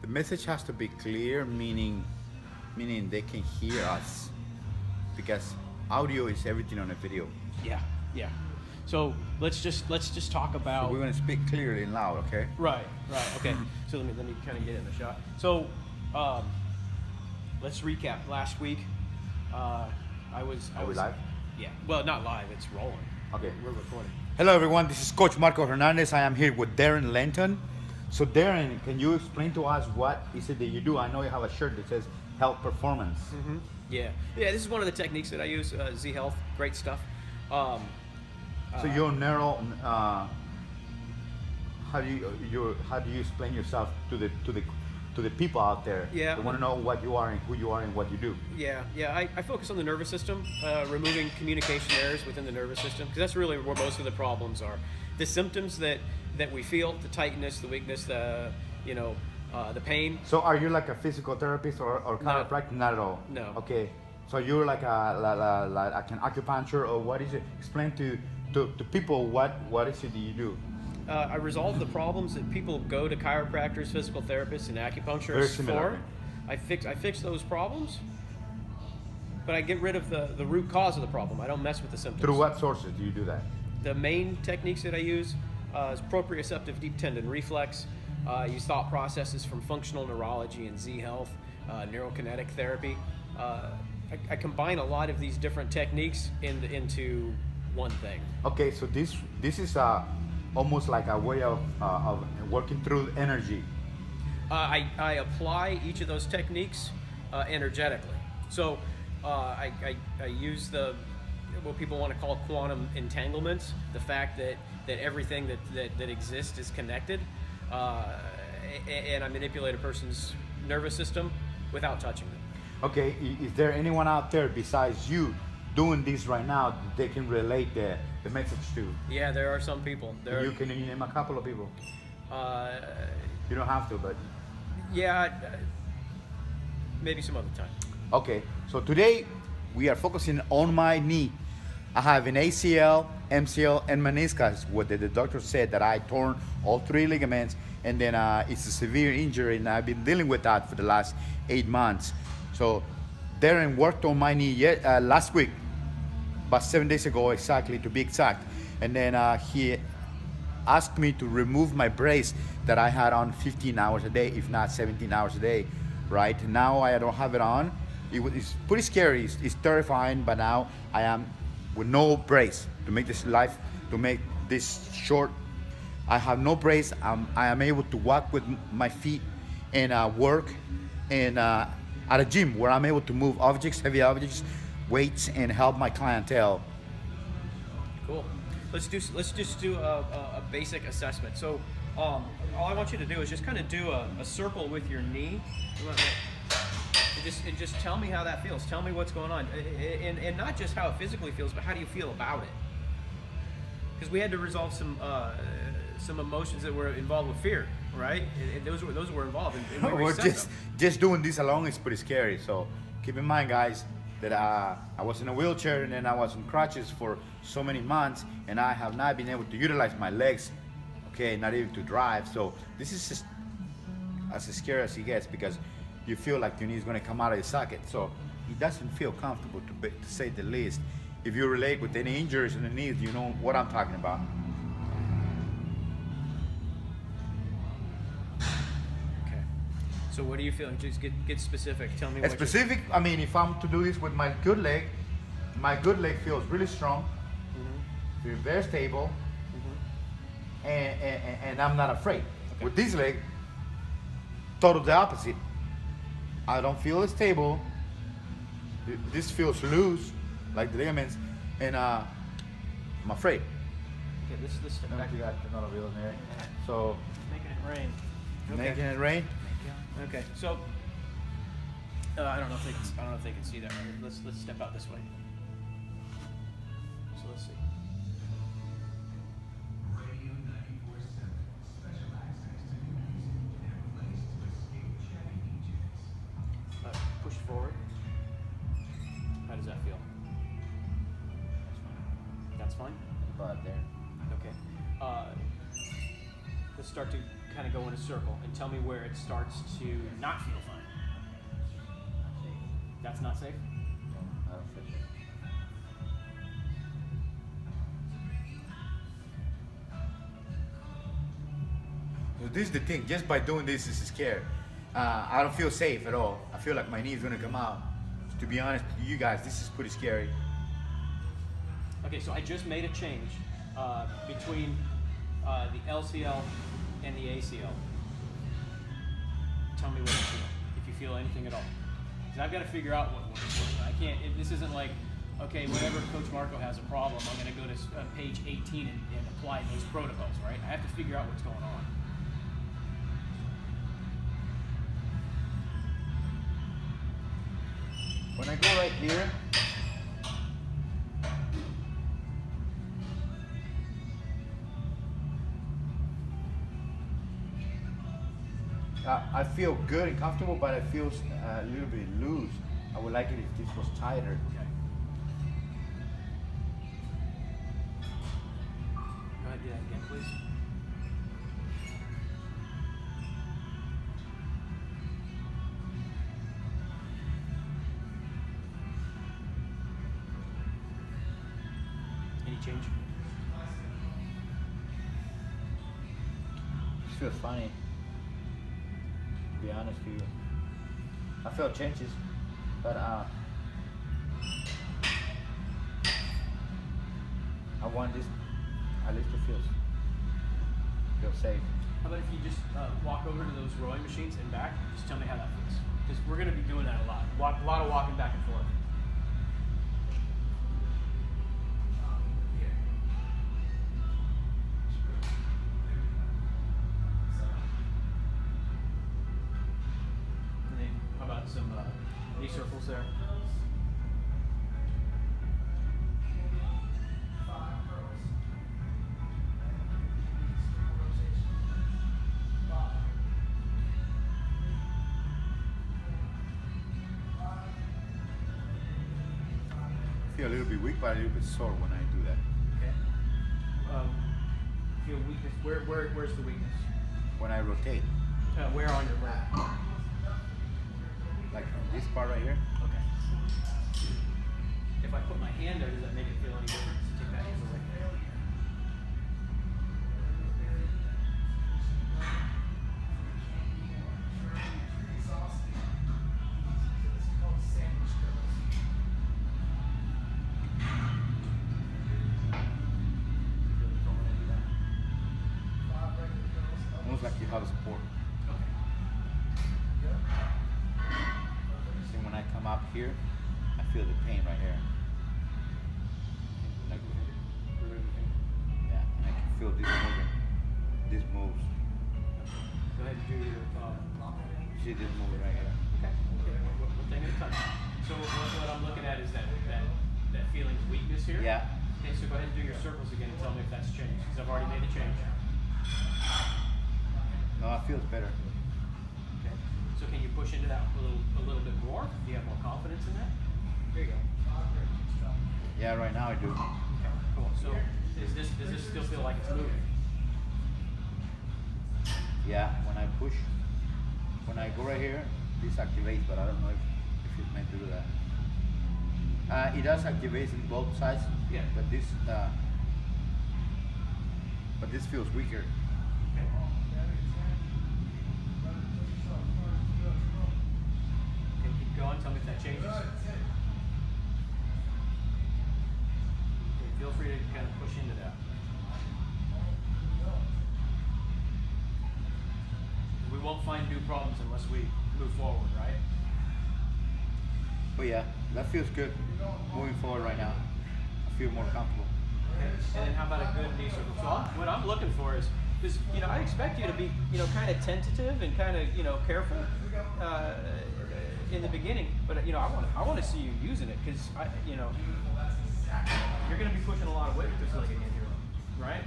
The message has to be clear, meaning they can hear us, because audio is everything on a video. Yeah, yeah. So let's just talk So about. we're gonna speak clearly and loud, okay? Right. Okay. So let me kind of get in the shot. So let's recap. Last week, I was live? Yeah. Well, not live. It's rolling. Okay. We're recording. Hello everyone, this is Coach Marco Hernandez. I am here with Darren Lenton. So Darren, can you explain to us what is it that you do? I know you have a shirt that says Health Performance. Mm-hmm. Yeah. This is one of the techniques that I use. Z Health, great stuff. So you're neural. How do you explain yourself to the people out there? Yeah. They want to know what you are and who you are and what you do. Yeah. I focus on the nervous system, removing communication errors within the nervous system, because that's really where most of the problems are. The symptoms that we feel, the tightness, the weakness, the pain. So are you like a physical therapist or chiropractor? Not at all. No. Okay. So you're like like an acupuncture, or what is it? Explain to people what is it that you do. I resolve the problems that people go to chiropractors, physical therapists, and Very acupuncturists similar. for. I fix those problems, but I get rid of the root cause of the problem. I don't mess with the symptoms. Through what sources do you do that? The main techniques that I use is proprioceptive deep tendon reflex. I use thought processes from functional neurology and Z Health, neurokinetic therapy. I combine a lot of these different techniques into one thing. Okay, so this is almost like a way of working through energy. I apply each of those techniques energetically. So I use what people want to call quantum entanglements, the fact that everything that exists is connected, and I manipulate a person's nervous system without touching them. Okay, is there anyone out there besides you doing this right now that they can relate the message to? Yeah, there are some people. Can you name a couple of people? You don't have to, but... Yeah, maybe some other time. Okay, so today we are focusing on my knee. I have an ACL, MCL, and meniscus, where the doctor said that I torn all three ligaments, and then it's a severe injury, and I've been dealing with that for the last 8 months. So Darren worked on my knee last week, about 7 days ago exactly, to be exact, and then he asked me to remove my brace that I had on 15 hours a day, if not 17 hours a day. Right now I don't have it on. It's pretty scary. It's terrifying, but now I am with no brace. To make this short, I have no brace. I am able to walk with my feet and work and at a gym where I'm able to move objects, heavy objects, weights, and help my clientele. Cool. Let's just do a basic assessment. So all I want you to do is just kind of do a circle with your knee. And just tell me how that feels. Tell me what's going on, and not just how it physically feels, but how do you feel about it? Because we had to resolve some emotions that were involved with fear, right? And those were involved. And we We're reset them. just doing this alone is pretty scary. So keep in mind, guys, that I was in a wheelchair and then I was on crutches for so many months, and I have not been able to utilize my legs. Okay, not even to drive. So this is just as scary as it gets, because you feel like your knee is going to come out of your socket. So it doesn't feel comfortable, to say the least. If you relate with any injuries in the knees, you know what I'm talking about. Okay. So what are you feeling? Just get specific. Tell me. Specific. I mean, if I'm to do this with my good leg feels really strong, feels very stable, and I'm not afraid. Okay. With this leg, total the opposite. I don't feel stable. This feels loose, like the ligaments, and I'm afraid. Okay, let's step back. You got another wheel in there. So Making it rain. making it rain. Okay, so I don't know if they can see that right here. Let's step out this way. So let's see. Push forward. How does that feel? That's fine. About there. Okay. Let's start to kind of go in a circle and tell me where it starts to not feel fine. That's not safe? I don't feel it. So this is the thing, just by doing this is scary. I don't feel safe at all. I feel like my knee is gonna come out. To be honest with you guys, this is pretty scary. Okay, so I just made a change between the LCL and the ACL. Tell me what you feel, if you feel anything at all. Because I've got to figure out what works. I can't, this isn't like, okay, whenever Coach Marco has a problem, I'm going to go to page 18 and apply those protocols, right? I have to figure out what's going on. When I go right here, I feel good and comfortable, but it feels a little bit loose. I would like it if this was tighter. Okay. Go ahead, do that again, please. Any change? It feels funny. To be honest with you, I felt changes, but I want this at least to feel safe. How about if you just walk over to those rowing machines and back, just tell me how that feels. Because we're going to be doing that a lot. A lot of walking back and forth. And then how about some knee circles there? I feel a little bit weak, but a little bit sore when I do that. Okay. Feel weakness. Where's the weakness? When I rotate, Where on your leg? like this part right here. Okay. If I put my hand there, does that make it feel any different? Take that hand away. Almost like you have support. Okay. See, when I come up here, I feel the pain right here. Like, yeah, and I can feel this moving. This moves. Go ahead and do your. See this moving right here. Okay. One thing at a time. So what I'm looking at is that feeling of weakness here. Yeah. Okay. So go ahead and do your circles again and tell me if that's changed, because I've already made a change. No, it feels better. Okay. So can you push into that a little bit more? Do you have more confidence in that? There you go. Yeah, right now I do. Okay. Cool. So does this still feel like it's moving? Yeah, when I push, when I go right here, this activates, but I don't know if it's meant to do that. It does activate in both sides. Yeah. But this feels weaker. Okay. Okay, keep going. Tell me if that changes. Okay, feel free to kind of push into that. We won't find new problems unless we move forward, right? But yeah, that feels good. Moving forward right now, I feel more comfortable. Okay. And then how about a good knee circle? So what I'm looking for is I expect you to be, kind of tentative and kind of, careful in the beginning. But I want to see you using it, because you're going to be pushing a lot of weight with this leg again here, right?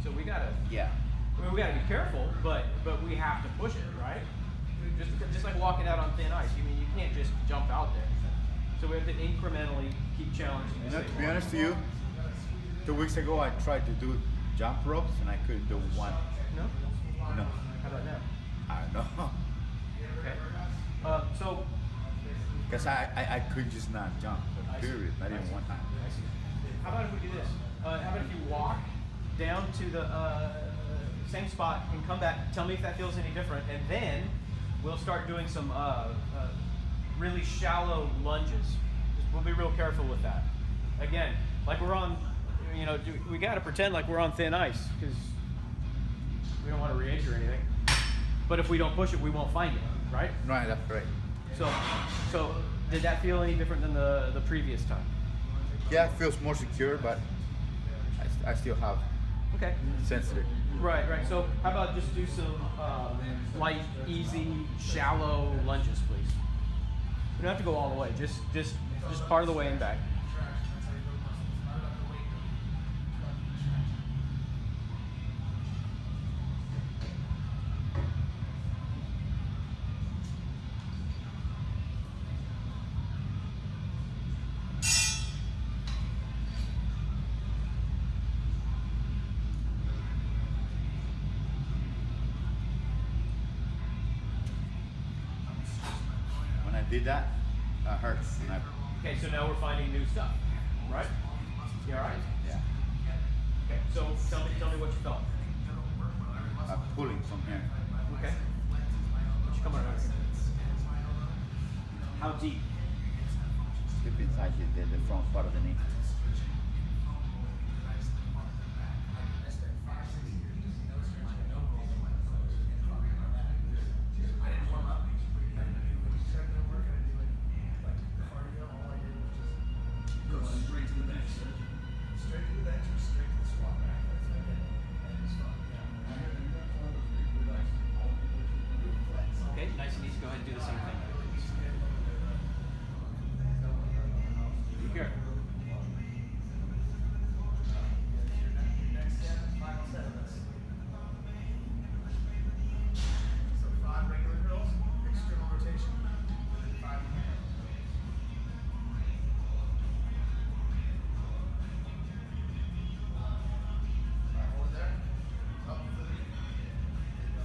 So we gotta be careful, but we have to push it, right? Just like walking out on thin ice. You can't just jump out there. So we have to incrementally keep challenging. To be honest with you, 2 weeks ago I tried to do jump ropes and I couldn't do one. No? No. How about now? I don't know. Okay. So, Because I could just not jump, period, not even one time. I see. How about if we do this? How about if you walk down to the same spot and come back, tell me if that feels any different, and then we'll start doing some really shallow lunges. We'll be real careful with that. Again, like we're on, you know, we got to pretend like we're on thin ice because we don't want to re-injure anything. But if we don't push it, we won't find it, right? Right, that's right. So did that feel any different than the previous time? Yeah, it feels more secure, but I still have Okay. sensitive. Right. So how about just do some light, easy, shallow lunges, please. You don't have to go all the way. Just part of the way and back. When I did that, it hurts. Okay, so now we're finding new stuff, right? You all right? Yeah. Okay, so tell me what you felt. I'm pulling from here. Okay. What you coming around? How deep? Deep inside the front part of the knee. Okay, nice and easy. Go ahead and do the same thing. Here.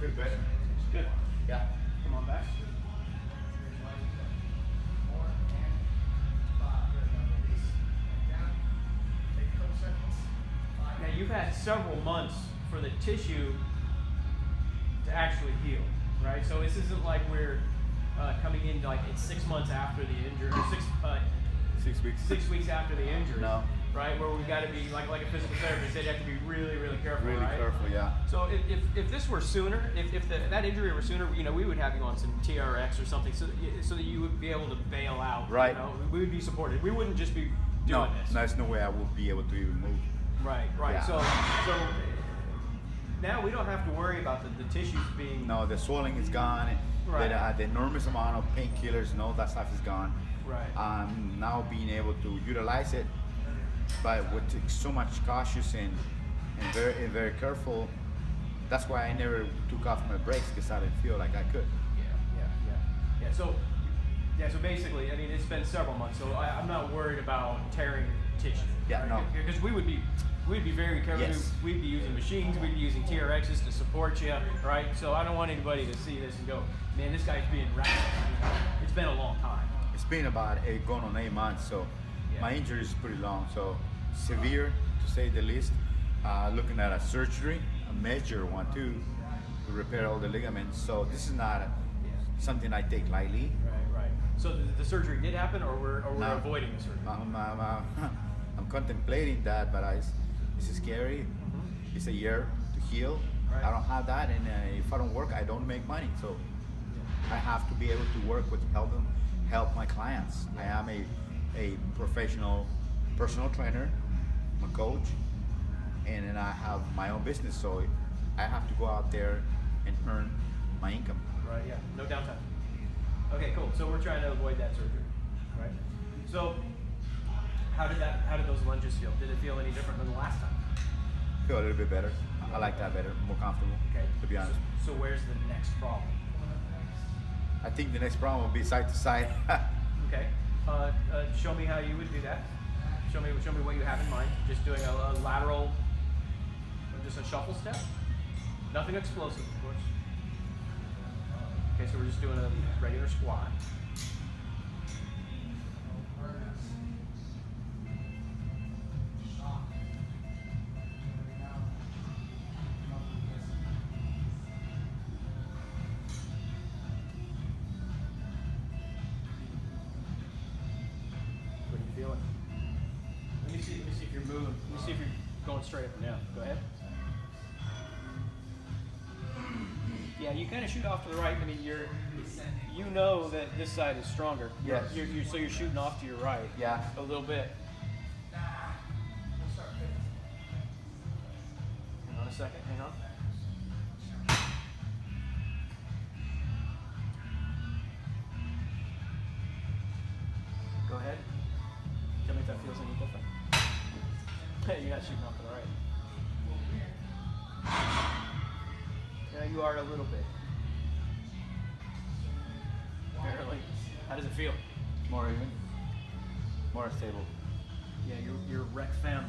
Feel better. Good. Yeah. Come on back. Now you've had several months for the tissue to actually heal, right? So this isn't like we're coming in like it's 6 months after the injury, or 6 weeks. 6 weeks after the injury. No. Right, where we've got to be like a physical therapist, they'd have to be really, really careful. Really right? careful, yeah. So if this were sooner, if that injury were sooner, you know, we would have you on some TRX or something, so that you would be able to bail out. Right. You know, we would be supported. We wouldn't just be doing this. There's no way I will be able to even move. Right. Yeah. So now we don't have to worry about the tissues being. No, the swelling is gone. Right. The enormous amount of painkillers and all that stuff is gone. Right. Now being able to utilize it, but with so much cautious and very careful. That's why I never took off my brakes, because I didn't feel like I could. Yeah. So basically, I mean, it's been several months, so I'm not worried about tearing tissue. Yeah, right? no. Because we'd be very careful. Yes. We'd be using machines. We'd be using TRXs to support you, right? So I don't want anybody to see this and go, man, this guy's being rattled. It's been a long time. It's been about going on 8 months, so Yeah. my injury is pretty long, so severe to say the least. Looking at a surgery, a major one too, to repair all the ligaments. So this is not something I take lightly. Right. So the surgery did happen, or we're No. avoiding the surgery. I'm contemplating that, but it's scary. Mhm. It's a year to heal. Right. I don't have that, and if I don't work, I don't make money. So I have to be able to work with help my clients. I am a professional personal trainer, I'm a coach, and then I have my own business. So I have to go out there and earn my income. Right. Yeah. No downtime. Okay. Cool. So we're trying to avoid that surgery, right? So how did those lunges feel? Did it feel any different than the last time? Feel a little bit better. I like that better, more comfortable. Okay. To be honest. So where's the next problem? I think the next problem will be side to side. Okay. Show me how you would do that. Show me what you have in mind. Just doing a lateral, or just a shuffle step. Nothing explosive, of course. so we're just doing a regular squat. What are you feeling? Let me see if you're moving. Let me see if you're going straight up and down. Go ahead. Yeah, you kind of shoot off to the right. I mean, you know that this side is stronger. Yes. So you're shooting off to your right. Yeah. A little bit. Hang on a second. Hang on. Go ahead. Tell me if that feels any different. You're not shooting off to the right. Yeah, you are a little bit. Barely. How does it feel? More even. More stable. Yeah, your rec fem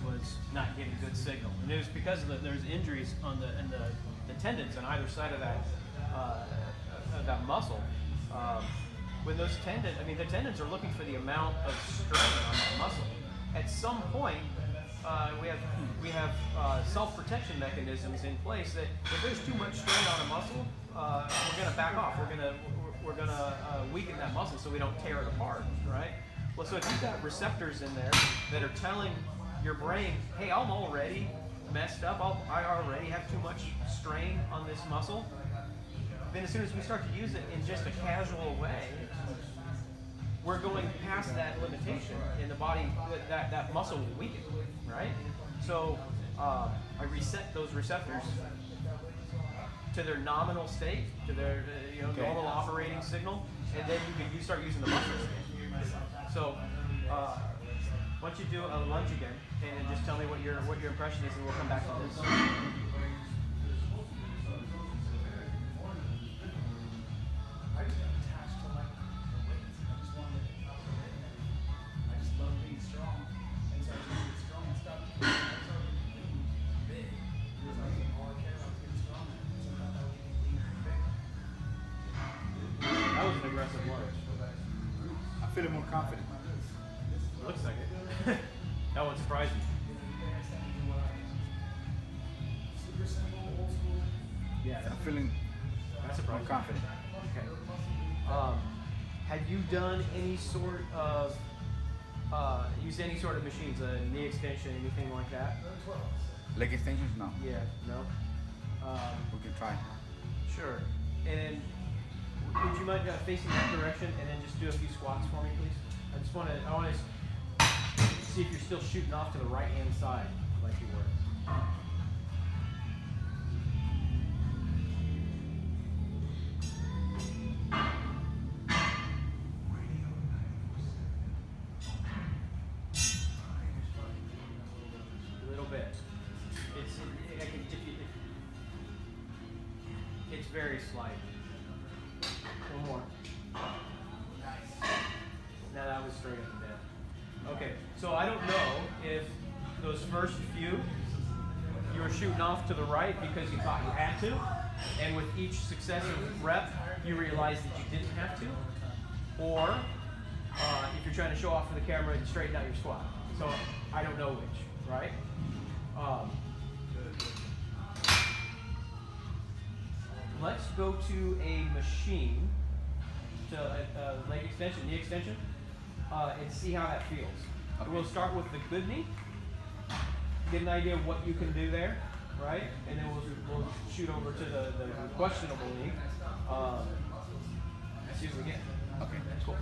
was not getting good signal, and it was because there's injuries on the tendons on either side of that muscle. When those the tendons are looking for the amount of strain on that muscle. At some point, we have self-protection mechanisms in place that if there's too much strain on a muscle, we're going to back off. We're going to weaken that muscle so we don't tear it apart, right? Well, so if you've got receptors in there that are telling your brain, hey, I'm already messed up. I already have too much strain on this muscle. Then as soon as we start to use it in just a casual way, we're going past that limitation in the body. That muscle will weaken, right? So I reset those receptors to their nominal state, to their normal operating signal, and then you start using the muscles. So once you do a lunge again, and just tell me what your impression is, and we'll come back to this. That was an aggressive lunge. I'm feeling more confident. Looks like it. That one surprised me. Yeah, I'm feeling that's more surprising. confident. Okay. Have you done any sort of used any sort of machines, a knee extension, anything like that? Leg extensions? No. Yeah. No. We can try. Sure. And would you mind facing that direction and then just do a few squats for me, please? I want to see if you're still shooting off to the right hand side like you were. A little bit. It's very slight. One more. Now that was straight up and down. Okay, so I don't know if those first few you were shooting off to the right because you thought you had to, and with each successive rep you realized that you didn't have to, or if you're trying to show off for the camera and straighten out your squat. So I don't know which, right? Let's go to a machine, to a leg extension, knee extension, and see how that feels. Okay. We'll start with the good knee, get an idea of what you can do there, right? And then we'll shoot over to the questionable knee. See what we get. Okay. Cool.